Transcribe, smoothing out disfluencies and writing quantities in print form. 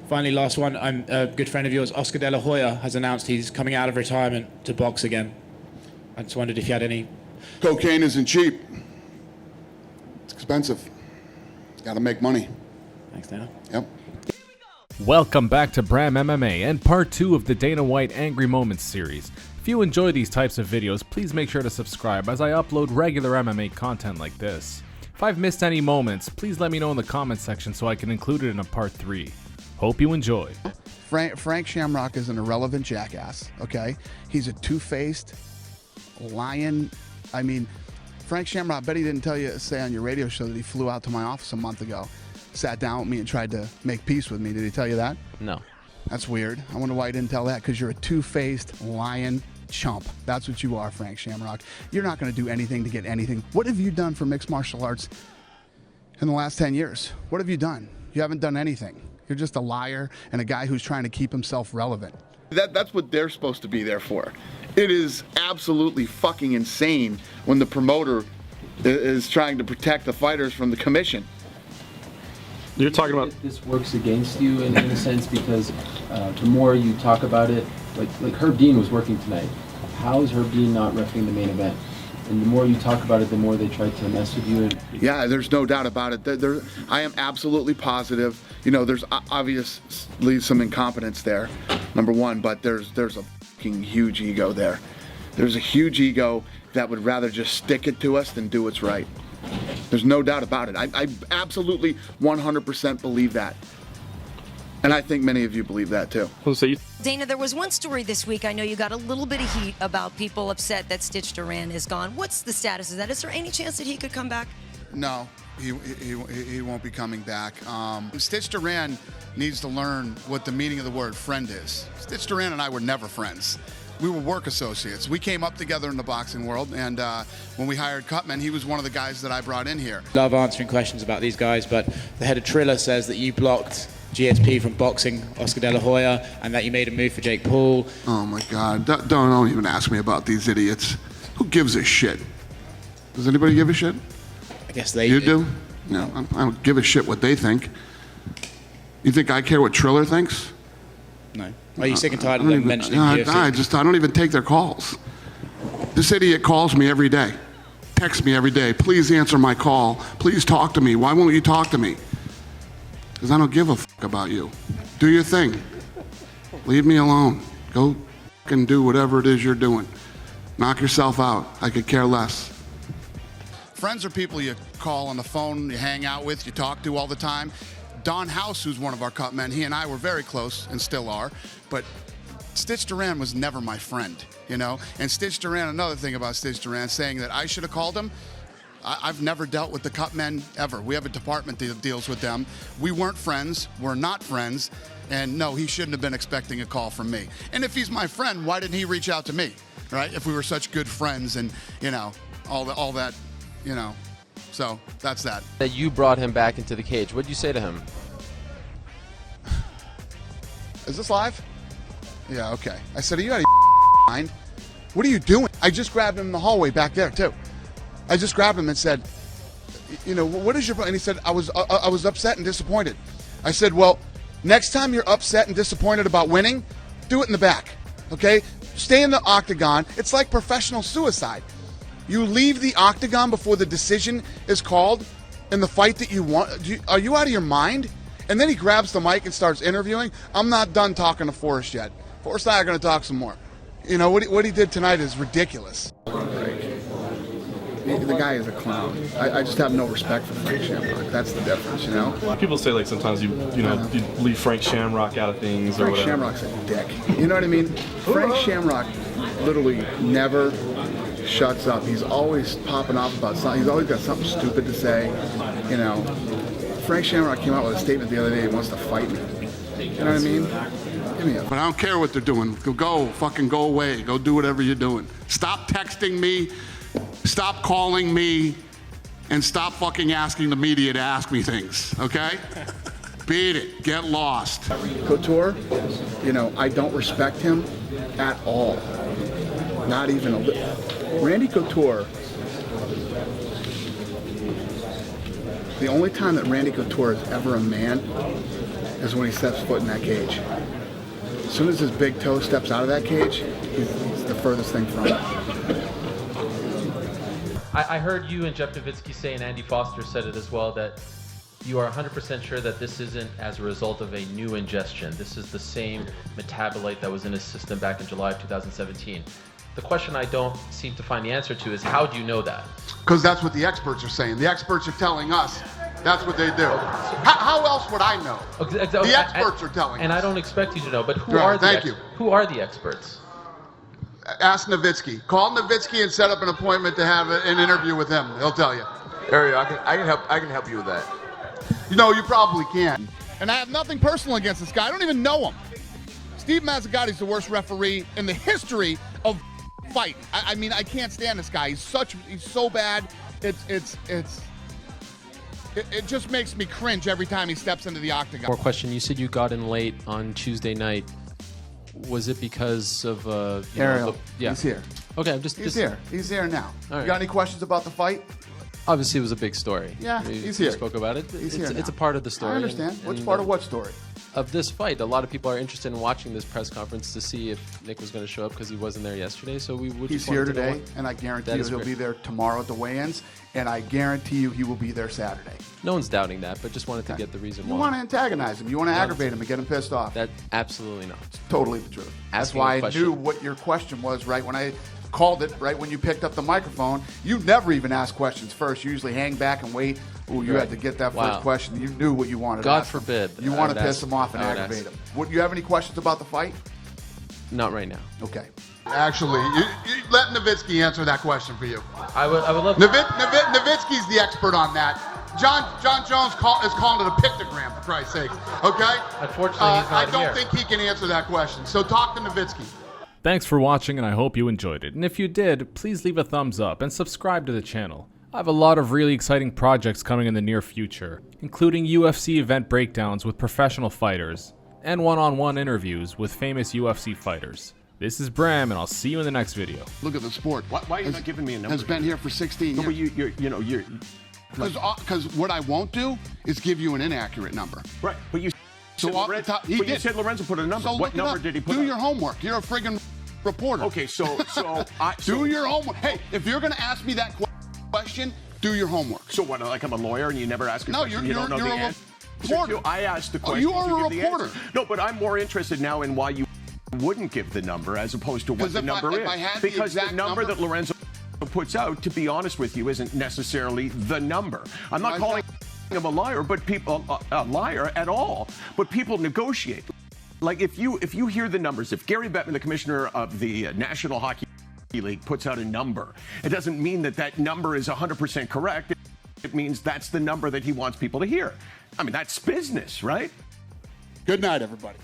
Finally, last one. I'm a good friend of yours, Oscar De La Hoya, has announced he's coming out of retirement to box again. I just wondered if you had any... Cocaine isn't cheap. It's expensive. Got to make money. Thanks, Dana. Yep. Welcome back to Bram MMA and part 2 of the Dana White Angry Moments series. If you enjoy these types of videos, please make sure to subscribe as I upload regular MMA content like this. If I've missed any moments, please let me know in the comments section so I can include it in a part 3. Hope you enjoy. Frank Shamrock is an irrelevant jackass, okay? He's a two-faced lion. I mean, Frank Shamrock, I bet he didn't say on your radio show that he flew out to my office a month ago, sat down with me and tried to make peace with me. Did he tell you that? No. That's weird. I wonder why he didn't tell that, because you're a two-faced lion chump. That's what you are, Frank Shamrock. You're not going to do anything to get anything. What have you done for mixed martial arts in the last 10 years? What have you done? You haven't done anything. You're just a liar and a guy who's trying to keep himself relevant. That's what they're supposed to be there for. It is absolutely fucking insane when the promoter is trying to protect the fighters from the commission. You're talking about... This works against you in a sense because the more you talk about it, like Herb Dean was working tonight. How is Herb Dean not refereeing the main event? And the more you talk about it, the more they try to mess with you. Yeah, there's no doubt about it. I am absolutely positive. You know, there's obviously some incompetence there, number one, but there's a fucking huge ego there. There's a huge ego that would rather just stick it to us than do what's right. There's no doubt about it. I absolutely 100% believe that. And I think many of you believe that too. Dana, there was one story this week. I know you got a little bit of heat about people upset that Stitch Duran is gone. What's the status of that? Is there any chance that he could come back? No, he won't be coming back. Stitch Duran needs to learn what the meaning of the word friend is. Stitch Duran and I were never friends. We were work associates. We came up together in the boxing world, and when we hired Cutman, he was one of the guys that I brought in here. Love answering questions about these guys, but the head of Triller says that you blocked GSP from boxing Oscar De La Hoya and that you made a move for Jake Paul. Oh my God, don't even ask me about these idiots. Who gives a shit? Does anybody give a shit? I guess they You do? No, I don't give a shit what they think. You think I care what Triller thinks? No. Are you sick and tired of them mentioning UFC? I don't even take their calls. This idiot calls me every day, texts me every day. Please answer my call. Please talk to me. Why won't you talk to me? Because I don't give a fuck about you. Do your thing. Leave me alone. Go and do whatever it is you're doing. Knock yourself out. I could care less. Friends are people you call on the phone, you hang out with, you talk to all the time. Don House, who's one of our cut men, he and I were very close and still are, but Stitch Duran was never my friend, you know? And Stitch Duran, another thing about Stitch Duran, saying that I should have called him, I've never dealt with the cut men ever. We have a department that deals with them. We weren't friends, we're not friends, and no, he shouldn't have been expecting a call from me. And if he's my friend, why didn't he reach out to me, right? If we were such good friends and, you know, all that, you know. So that's that. That you brought him back into the cage. What did you say to him? Is this live? Yeah, okay. I said, are you out of mind? What are you doing? I just grabbed him in the hallway back there, too. I just grabbed him and said, you know, what is your problem? And he said, I was upset and disappointed. I said, well, next time you're upset and disappointed about winning, do it in the back, okay? Stay in the octagon. It's like professional suicide. You leave the octagon before the decision is called in the fight that you want. Are you out of your mind? And then he grabs the mic and starts interviewing. I'm not done talking to Forrest yet. Forrest and I are going to talk some more. You know, what he did tonight is ridiculous. The guy is a clown. I just have no respect for Frank Shamrock. That's the difference, you know? People say, like, sometimes you leave Frank Shamrock out of things or Frank whatever. Shamrock's a dick. You know what I mean? Frank Shamrock literally never shuts up. He's always popping off about something. He's always got something stupid to say. You know, Frank Shamrock came out with a statement the other day. He wants to fight me. You know what I mean? Give me a... But I don't care what they're doing. Fucking go away. Go do whatever you're doing. Stop texting me. Stop calling me. And stop fucking asking the media to ask me things. Okay? Beat it. Get lost. Couture, you know, I don't respect him at all. Not even a little. Randy Couture, the only time that Randy Couture is ever a man is when he steps foot in that cage. As soon as his big toe steps out of that cage, he's the furthest thing from it. I heard you and Jeff Nowitzki say, and Andy Foster said it as well, that you are 100% sure that this isn't as a result of a new ingestion. This is the same metabolite that was in his system back in July of 2017. The question I don't seem to find the answer to is, how do you know that? Because that's what the experts are saying. The experts are telling us that's what they do. How else would I know? The experts are telling us. And I don't expect you to know, but who Right, are the thank you. Who are the experts? Ask Nowitzki. Call Nowitzki and set up an appointment to have an interview with him. He'll tell you. Ariel, I can help you with that. You know, you probably can. And I have nothing personal against this guy. I don't even know him. Steve Mazzagotti's the worst referee in the history of fighting. I mean, I can't stand this guy. He's so bad. It just makes me cringe every time he steps into the octagon. More question. You said you got in late on Tuesday night. Was it because of Ariel, yeah. he's here. Okay, He's here. He's here now. All right. You got any questions about the fight? Obviously, it was a big story. Yeah, We he's here. spoke about it. He's it's, here it's a now. part of the story. I understand. and- Which and, part of what story? Of this fight. A lot of people are interested in watching this press conference to see if Nick was going to show up because he wasn't there yesterday. So we would. He's just wanted here to know today, and I guarantee That you is he'll great. be there tomorrow at the weigh-ins, and I guarantee you he will be there Saturday. No one's doubting that, but just wanted to get the reason You why. want to antagonize him. You want to aggravate him and get him pissed off. That absolutely not. Totally the truth. That's Asking why a I question. knew what your question was right when I called it, right when you picked up the microphone. You never even ask questions first. You usually hang back and wait. Ooh, you had to get that Wow. first question. You knew what you wanted to God ask him. forbid You I want to would piss ask- him off and I would aggravate ask. him. Would you have any questions about the fight? Not right now. Okay. Actually, you let Nowitzki answer that question for you. I would love. Nowitzki's the expert on that. John Jones is calling it a pictogram, for Christ's sake. Okay? Unfortunately, he's not I don't here. think he can answer that question. So talk to Nowitzki. Thanks for watching, and I hope you enjoyed it. And if you did, please leave a thumbs up and subscribe to the channel. I have a lot of really exciting projects coming in the near future, including UFC event breakdowns with professional fighters, and one-on-one interviews with famous UFC fighters. This is Bram, and I'll see you in the next video. Look at the sport. Why are you not giving me a number? Has been here for 16 No, but years. you're Because what I won't do is give you an inaccurate number. right. But you So said off the Lorenzo, top, he but you did. said Lorenzo put a number. So What look it number up. did he put? Do up? your homework. You're a friggin' reporter. Okay, so I Do your homework. Hey, if you're going to ask me that question, do your homework. So what? Like I'm a lawyer and you never ask a No, question. You don't know you're the a answer. reporter. I asked the Oh, question. you are a give the answer. reporter. No, but I'm more interested now in why you wouldn't give the number as opposed to what 'Cause the if number I is. had the Because the exact number number- that Lorenzo puts out, to be honest with you, isn't necessarily the number. I'm not Why is calling him a liar, but people a liar at all. But people negotiate. Like if you hear the numbers, if Gary Bettman, the commissioner of the National Hockey League, puts out a number, it doesn't mean that that number is 100% correct. It means that's the number that he wants people to hear. I mean, that's business, right? Good night, everybody.